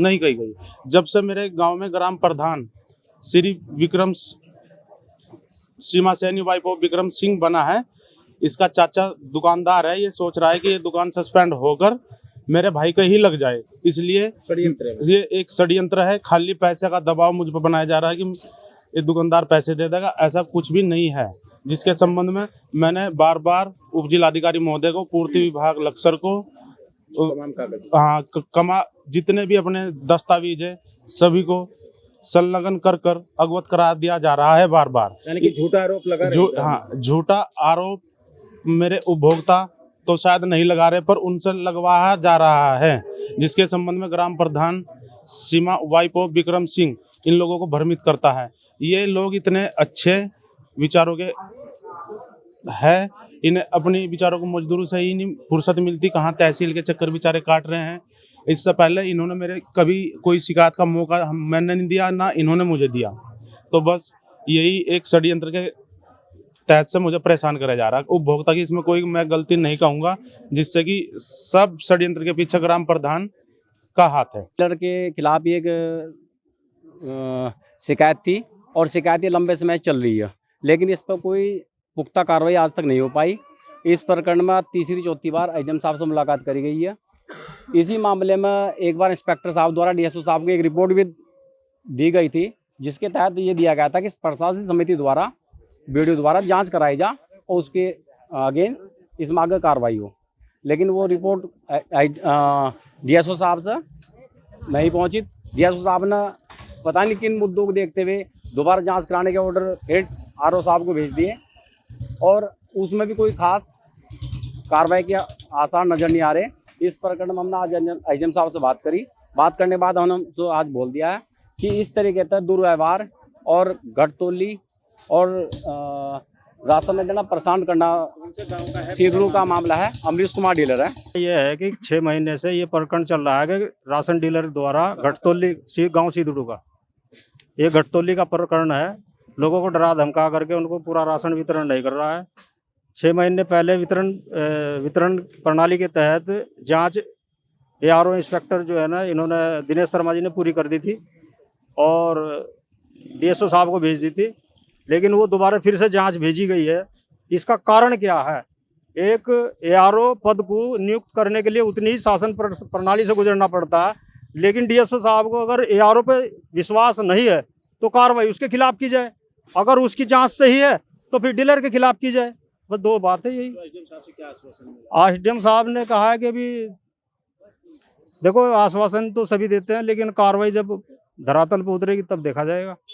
नहीं कही गई। जब से मेरे गांव में ग्राम प्रधान श्री विक्रम सीमा सैनी वाइफ ऑफ विक्रम सिंह बना है, इसका चाचा दुकानदार है, ये सोच रहा है कि ये दुकान सस्पेंड होकर मेरे भाई का ही लग जाए, इसलिए ये एक षड्यंत्र है। खाली पैसे का दबाव मुझ पर बनाया जा रहा है कि ये दुकानदार पैसे दे देगा, ऐसा कुछ भी नहीं है। जिसके संबंध में मैंने बार बार उप जिलाधिकारी महोदय को, पूर्ति विभाग लक्सर को, हाँ जितने भी अपने दस्तावेज है सभी को संलग्न कर अवगत करा दिया जा रहा है बार बार। यानी कि झूठा आरोप लगा रहे हैं। हाँ, झूठा आरोप मेरे उपभोक्ता तो शायद नहीं लगा रहे, पर उनसे लगवाया जा रहा है, जिसके संबंध में ग्राम प्रधान सीमा वाइफ ऑफ विक्रम सिंह इन लोगों को भ्रमित करता है। ये लोग इतने अच्छे विचारों के हैं, इन्हें अपनी विचारों को मजदूरों से ही नहीं फुर्सत मिलती, कहाँ तहसील के चक्कर बेचारे काट रहे हैं। इससे पहले इन्होंने मेरे कभी कोई शिकायत का मौका मैंने नहीं दिया, ना इन्होंने मुझे दिया। तो बस यही एक षड्यंत्र के तहत से मुझे परेशान करा जा रहा है। उपभोक्ता की इसमें कोई मैं गलती नहीं कहूँगा, जिससे कि सब षड्यंत्र के पीछे ग्राम प्रधान का हाथ है। डीलर के खिलाफ एक शिकायत थी और शिकायत लंबे समय चल रही है, लेकिन इस पर कोई पुख्ता कार्रवाई आज तक नहीं हो पाई। इस प्रकरण में तीसरी चौथी बार एसडीएम साहब से मुलाकात करी गई है। इसी मामले में एक बार इंस्पेक्टर साहब द्वारा डीएसओ साहब को एक रिपोर्ट भी दी गई थी, जिसके तहत ये दिया गया था कि प्रशासनिक समिति द्वारा बीडीओ द्वारा जांच कराई जा और उसके अगेंस्ट इसमें आगे कार्रवाई हो। लेकिन वो रिपोर्ट डीएसओ साहब से नहीं पहुंची। डीएसओ साहब ने पता नहीं किन मुद्दों को देखते हुए दोबारा जांच कराने के ऑर्डर हेड आरओ साहब को भेज दिए और उसमें भी कोई खास कार्रवाई के आसार नज़र नहीं आ रहे। इस प्रकरण में हमने आज एसडीएम साहब से बात करी। बात करने के बाद हमने तो आज बोल दिया है कि इस तरीके से दुर्व्यवहार और घटतोली और राशन में देना परेशान करना सीधरू का मामला है। अमरीश कुमार डीलर है। ये है कि 6 महीने से ये प्रकरण चल रहा है कि राशन डीलर द्वारा घटतोली गांव सीधरू का ये घटतोली का प्रकरण है। लोगों को डरा धमका करके उनको पूरा राशन वितरण नहीं कर रहा है। 6 महीने पहले वितरण प्रणाली के तहत जांच एआरओ इंस्पेक्टर जो है ना, इन्होंने दिनेश शर्मा जी ने पूरी कर दी थी और डीएसओ साहब को भेज दी थी, लेकिन वो दोबारा फिर से जांच भेजी गई है। इसका कारण क्या है? एक एआरओ पद को नियुक्त करने के लिए उतनी ही शासन प्रणाली से गुजरना पड़ता है, लेकिन डीएसओ साहब को अगर एआरओ पे विश्वास नहीं है तो कार्रवाई उसके खिलाफ की जाए, अगर उसकी जांच सही है तो फिर डीलर के खिलाफ की जाए। बस दो बात है यही। एसडीएम साहब ने कहा है कि अभी देखो आश्वासन तो सभी देते हैं, लेकिन कार्रवाई जब धरातल पर उतरेगी तब देखा जाएगा।